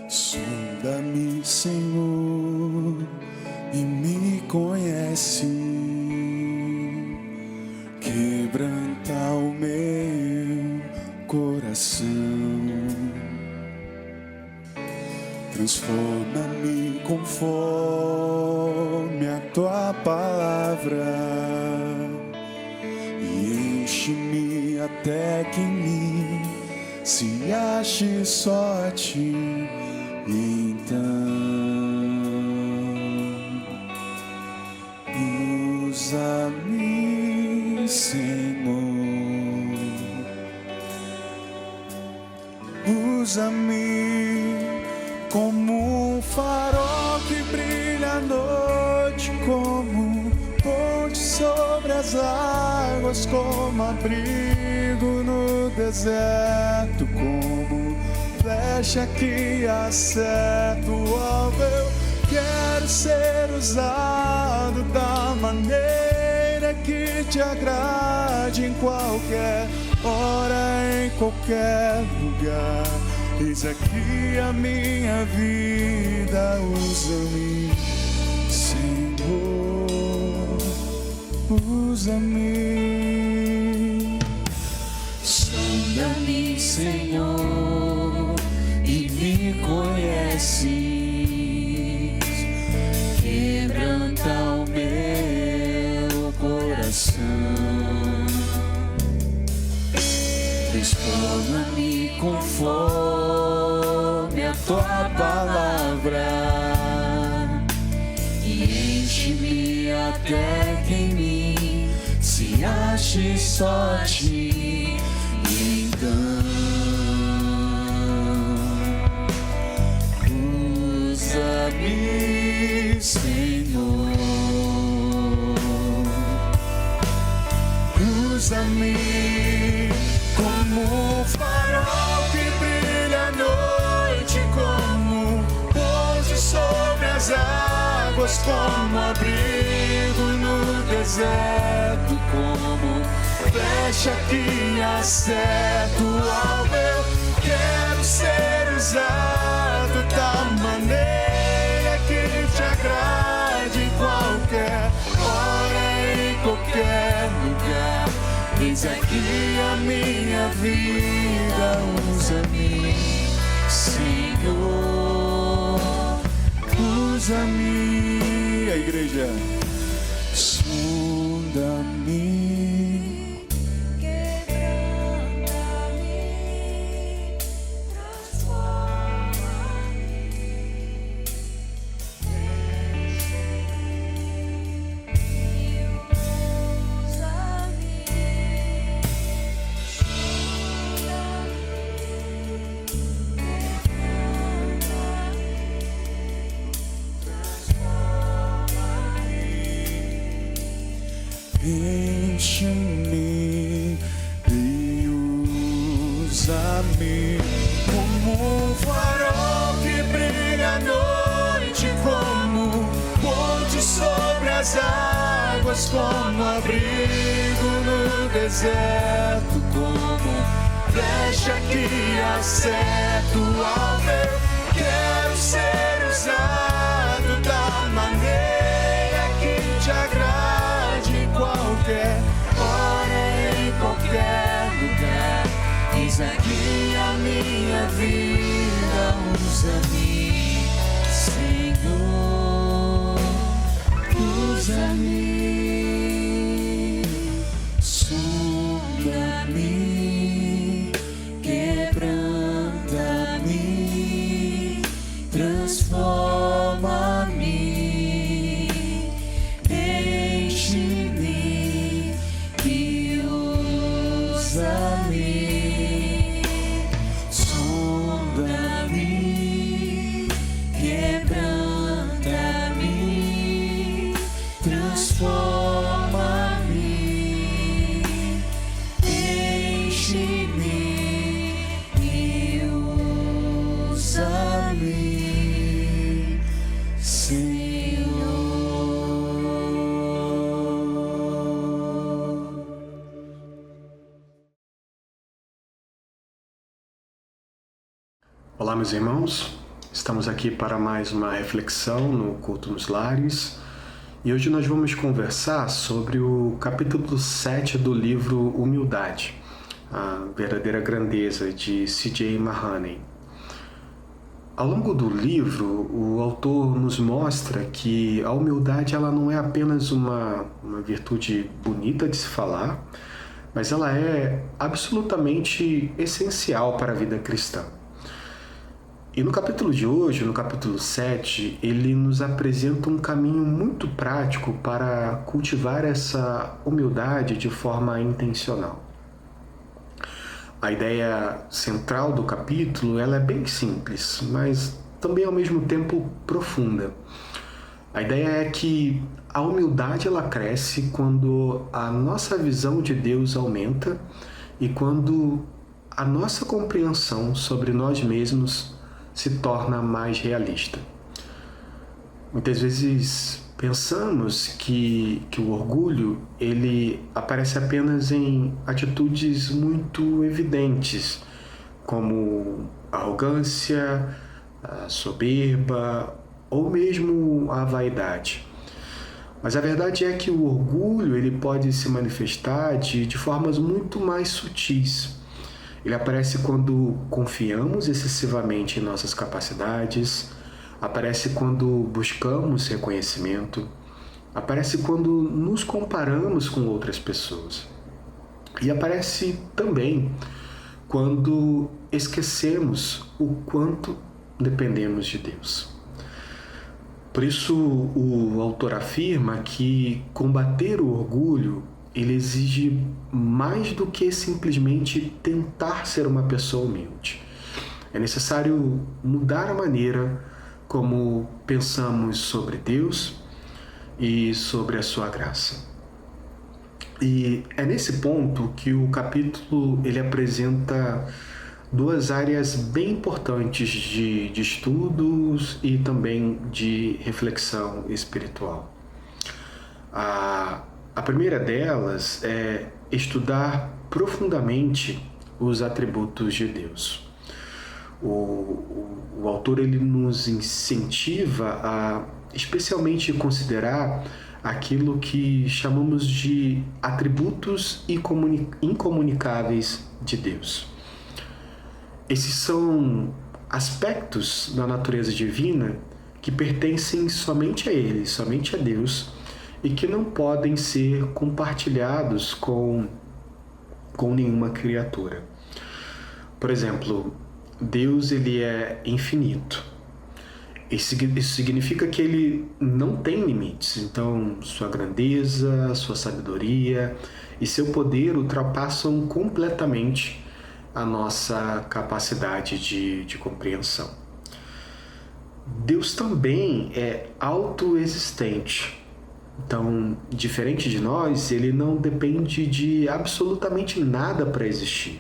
Sonda-me, Senhor, e me conhece. Quebranta o meu coração. Transforma-me conforme a tua palavra e enche-me até que em mim se ache só a ti. Então usa-me, Senhor, usa-me como um farol que brilha à noite, como ponte sobre as águas, como abrigo no deserto, como flecha que acerta o alvo. Eu quero ser usado da maneira que te agrade, em qualquer hora, em qualquer lugar. Eis aqui a minha vida, usa-me, Senhor, usa-me. Sonda-me, Senhor, e me conheces. Quebranta o meu coração. Transforma-me conforme a tua palavra e enche-me até que em mim se ache só a ti. Então usa-me, Senhor, usa-me como um farol que brilha à noite, como pouso sobre as águas, como abrigo no deserto, como flecha que acerta o alvo. Eu quero ser usado da maneira que te agrade, em qualquer hora, em qualquer lugar. Eis aqui a minha vida, usa-me, Senhor, usa-me. A igreja, sonda-me, quebranta-me, transforma-me, enche-me, usa-me, enche-me e usa-me como um farol que brilha à noite, como ponte sobre as águas, como abrigo no deserto, como flecha que acerta o alvo. Eu quero ser usado da maneira que te agrade, em qualquer hora, em qualquer lugar. Eis aqui a minha vida, usa-me, Senhor, usa-me. Sonda-me, quebranta-me, transforma-me, enche-me e usa-me. Sonda-me, quebranta-me, transforma-me, enche-me e usa-me, Senhor. Olá, meus irmãos, Estamos aqui para mais uma reflexão no Culto nos Lares e hoje nós vamos conversar sobre o capítulo 7 do livro Humildade, a verdadeira grandeza, de C.J. Mahaney. Ao longo do livro, o autor nos mostra que a humildade ela não é apenas uma virtude bonita de se falar, mas ela é absolutamente essencial para a vida cristã. E no capítulo de hoje, no capítulo 7, ele nos apresenta um caminho muito prático para cultivar essa humildade de forma intencional. A ideia central do capítulo ela é bem simples, mas também ao mesmo tempo profunda. A ideia é que a humildade ela cresce quando a nossa visão de Deus aumenta e quando a nossa compreensão sobre nós mesmos se torna mais realista. Muitas vezes pensamos que o orgulho ele aparece apenas em atitudes muito evidentes, como arrogância, a soberba ou mesmo a vaidade. Mas a verdade é que o orgulho ele pode se manifestar de formas muito mais sutis. Ele aparece quando confiamos excessivamente em nossas capacidades, aparece quando buscamos reconhecimento, aparece quando nos comparamos com outras pessoas. E aparece também quando esquecemos o quanto dependemos de Deus. Por isso, o autor afirma que combater o orgulho ele exige mais do que simplesmente tentar ser uma pessoa humilde. É necessário mudar a maneira como pensamos sobre Deus e sobre a sua graça. E é nesse ponto que o capítulo ele apresenta duas áreas bem importantes de estudos e também de reflexão espiritual. A primeira delas é estudar profundamente os atributos de Deus. O autor ele nos incentiva a especialmente considerar aquilo que chamamos de atributos incomunicáveis de Deus. Esses são aspectos da natureza divina que pertencem somente a Ele, somente a Deus, e que não podem ser compartilhados com nenhuma criatura. Por exemplo, Deus ele é infinito. Isso significa que ele não tem limites. Então, sua grandeza, sua sabedoria e seu poder ultrapassam completamente a nossa capacidade de compreensão. Deus também é autoexistente. Então, diferente de nós, ele não depende de absolutamente nada para existir.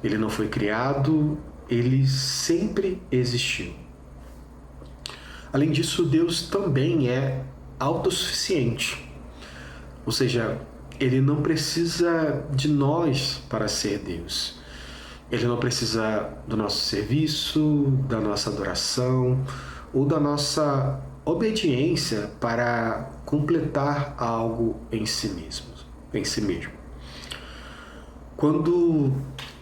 Ele não foi criado, ele sempre existiu. Além disso, Deus também é autossuficiente. Ou seja, ele não precisa de nós para ser Deus. Ele não precisa do nosso serviço, da nossa adoração ou da nossa obediência para completar algo em si mesmo. Quando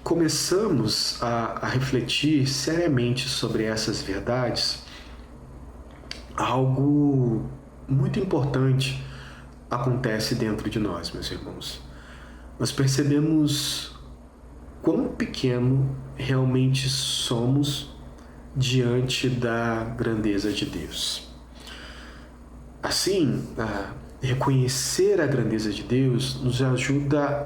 começamos a refletir seriamente sobre essas verdades, algo muito importante acontece dentro de nós, meus irmãos. Nós percebemos quão pequeno realmente somos diante da grandeza de Deus. Assim, reconhecer a grandeza de Deus nos ajuda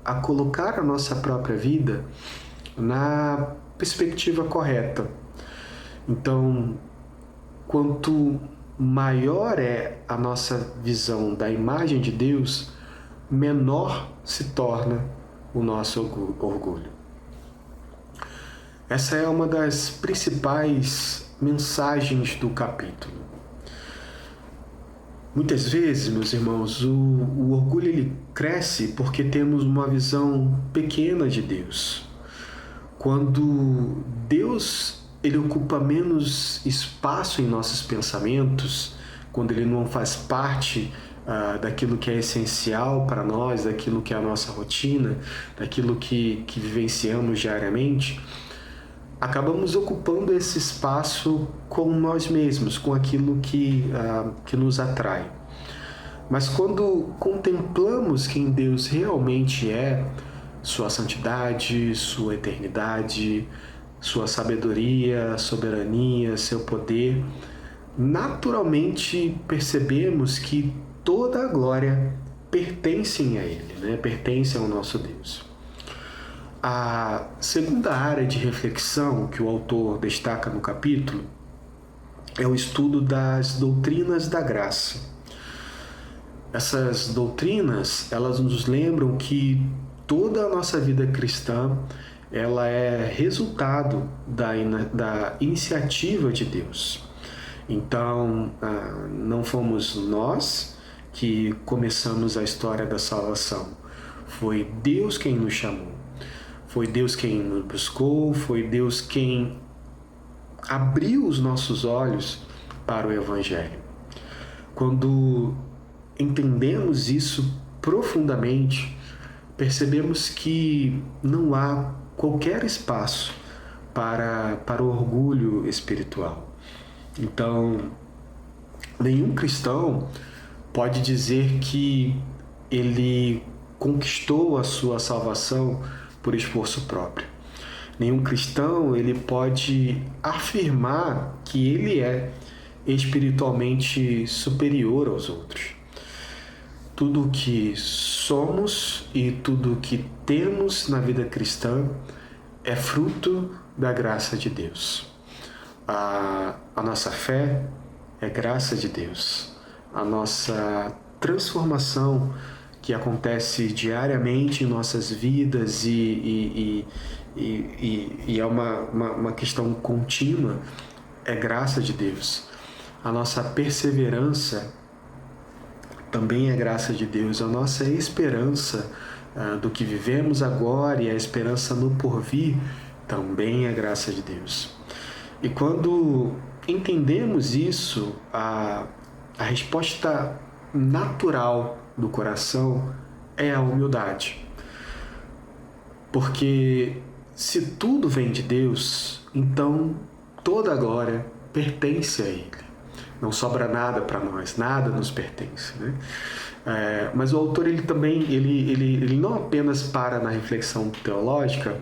a colocar a nossa própria vida na perspectiva correta. Então, quanto maior é a nossa visão da imagem de Deus, menor se torna o nosso orgulho. Essa é uma das principais mensagens do capítulo. Muitas vezes, meus irmãos, o orgulho ele cresce porque temos uma visão pequena de Deus. Quando Deus ele ocupa menos espaço em nossos pensamentos, quando ele não faz parte daquilo que é essencial para nós, daquilo que é a nossa rotina, daquilo que vivenciamos diariamente, acabamos ocupando esse espaço com nós mesmos, com aquilo que nos atrai. Mas quando contemplamos quem Deus realmente é, sua santidade, sua eternidade, sua sabedoria, soberania, seu poder, naturalmente percebemos que toda a glória pertence a Ele, né? Pertence ao nosso Deus. A segunda área de reflexão que o autor destaca no capítulo é o estudo das doutrinas da graça. Essas doutrinas, elas nos lembram que toda a nossa vida cristã, ela é resultado da iniciativa de Deus. Então, não fomos nós que começamos a história da salvação. Foi Deus quem nos chamou. Foi Deus quem nos buscou, foi Deus quem abriu os nossos olhos para o Evangelho. Quando entendemos isso profundamente, percebemos que não há qualquer espaço para o orgulho espiritual. Então, nenhum cristão pode dizer que ele conquistou a sua salvação por esforço próprio. Nenhum cristão ele pode afirmar que ele é espiritualmente superior aos outros. Tudo o que somos e tudo o que temos na vida cristã é fruto da graça de Deus. A nossa fé é graça de Deus. A nossa transformação que acontece diariamente em nossas vidas e é uma questão contínua, é graça de Deus. A nossa perseverança também é graça de Deus. A nossa esperança do que vivemos agora e a esperança no porvir também é graça de Deus. E quando entendemos isso, a resposta natural do coração é a humildade. Porque se tudo vem de Deus, então toda a glória pertence a Ele. Não sobra nada para nós, nada nos pertence, né? Mas o autor ele também ele não apenas para na reflexão teológica,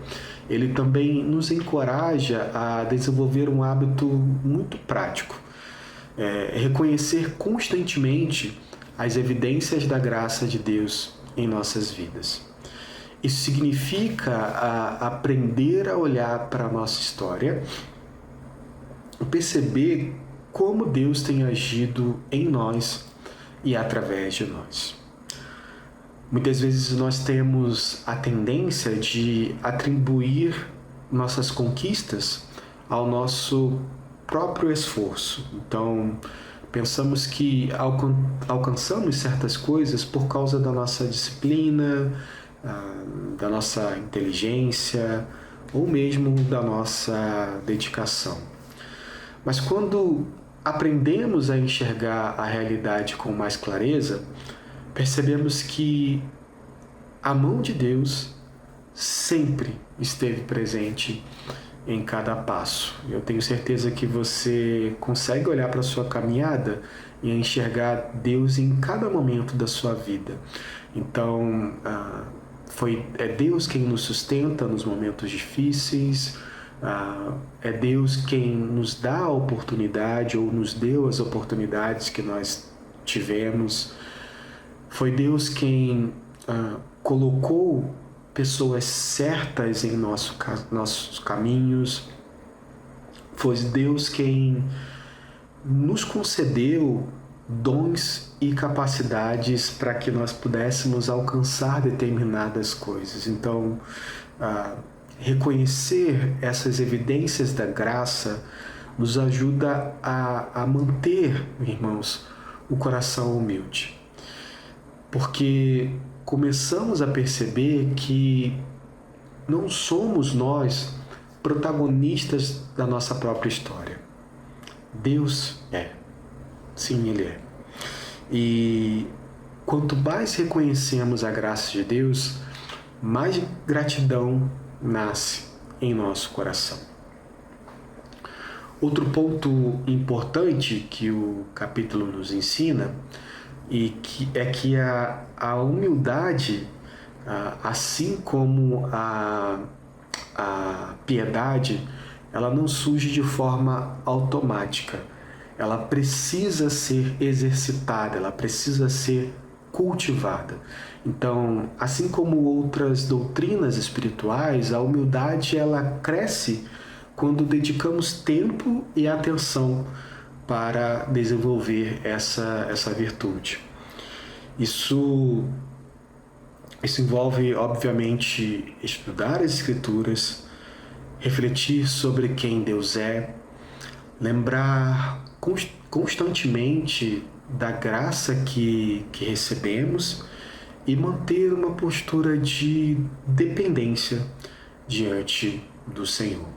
ele também nos encoraja a desenvolver um hábito muito prático, reconhecer constantemente as evidências da graça de Deus em nossas vidas. Isso significa aprender a olhar para a nossa história e perceber como Deus tem agido em nós e através de nós. Muitas vezes nós temos a tendência de atribuir nossas conquistas ao nosso próprio esforço. Então, pensamos que alcançamos certas coisas por causa da nossa disciplina, da nossa inteligência ou mesmo da nossa dedicação. Mas quando aprendemos a enxergar a realidade com mais clareza, percebemos que a mão de Deus sempre esteve presente em cada passo. Eu tenho certeza que você consegue olhar para a sua caminhada e enxergar Deus em cada momento da sua vida. Então, é Deus quem nos sustenta nos momentos difíceis, é Deus quem nos dá a oportunidade ou nos deu as oportunidades que nós tivemos. Foi Deus quem colocou pessoas certas em nossos caminhos. Foi Deus quem nos concedeu dons e capacidades para que nós pudéssemos alcançar determinadas coisas. Então, reconhecer essas evidências da graça nos ajuda a manter, irmãos, o coração humilde. Porque começamos a perceber que não somos nós protagonistas da nossa própria história. Deus é. Sim, Ele é. E quanto mais reconhecemos a graça de Deus, mais gratidão nasce em nosso coração. Outro ponto importante que o capítulo nos ensina é que a humildade, assim como a piedade, ela não surge de forma automática. Ela precisa ser exercitada, ela precisa ser cultivada. Então, assim como outras doutrinas espirituais, a humildade ela cresce quando dedicamos tempo e atenção para desenvolver essa virtude. Isso envolve, obviamente, estudar as Escrituras, refletir sobre quem Deus é, lembrar constantemente da graça que recebemos e manter uma postura de dependência diante do Senhor.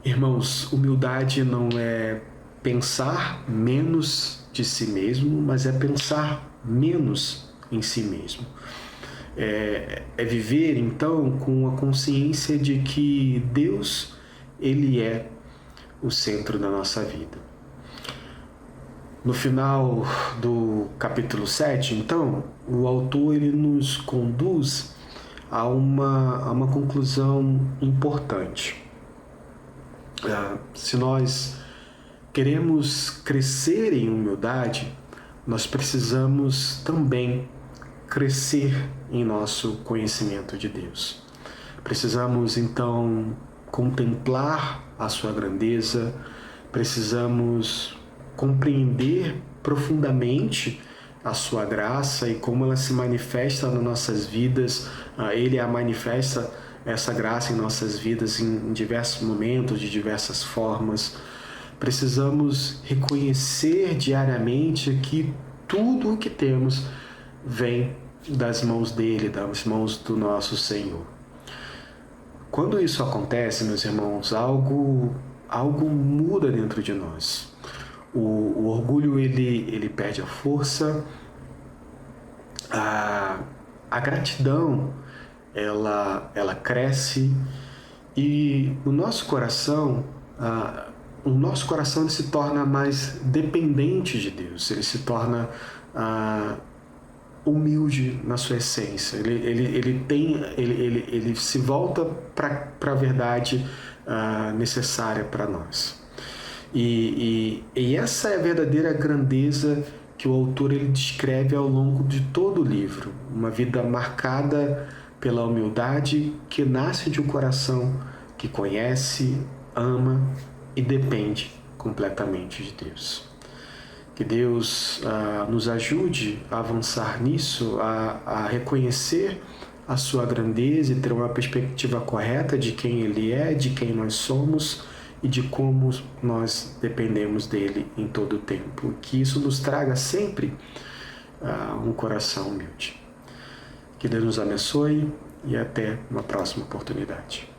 Irmãos, humildade não é pensar menos de si mesmo, mas é pensar menos em si mesmo. É viver, então, com a consciência de que Deus, Ele é o centro da nossa vida. No final do capítulo 7, então, o autor ele nos conduz a uma conclusão importante. Se nós queremos crescer em humildade, nós precisamos também crescer em nosso conhecimento de Deus. Precisamos, então, contemplar a sua grandeza, precisamos compreender profundamente a sua graça e como ela se manifesta nas nossas vidas. Ele a manifesta, essa graça em nossas vidas em diversos momentos, de diversas formas. Precisamos reconhecer diariamente que tudo o que temos vem das mãos dele, das mãos do nosso Senhor. Quando isso acontece, meus irmãos, algo muda dentro de nós. O orgulho ele perde a força, a gratidão ela cresce e o nosso coração ele se torna mais dependente de Deus, ele se torna humilde na sua essência, ele se volta para a verdade necessária para nós. E essa é a verdadeira grandeza que o autor ele descreve ao longo de todo o livro. Uma vida marcada pela humildade que nasce de um coração que conhece, ama e depende completamente de Deus. Que Deus nos ajude a avançar nisso, a reconhecer a sua grandeza e ter uma perspectiva correta de quem Ele é, de quem nós somos e de como nós dependemos dele em todo o tempo. Que isso nos traga sempre um coração humilde. Que Deus nos abençoe e até uma próxima oportunidade.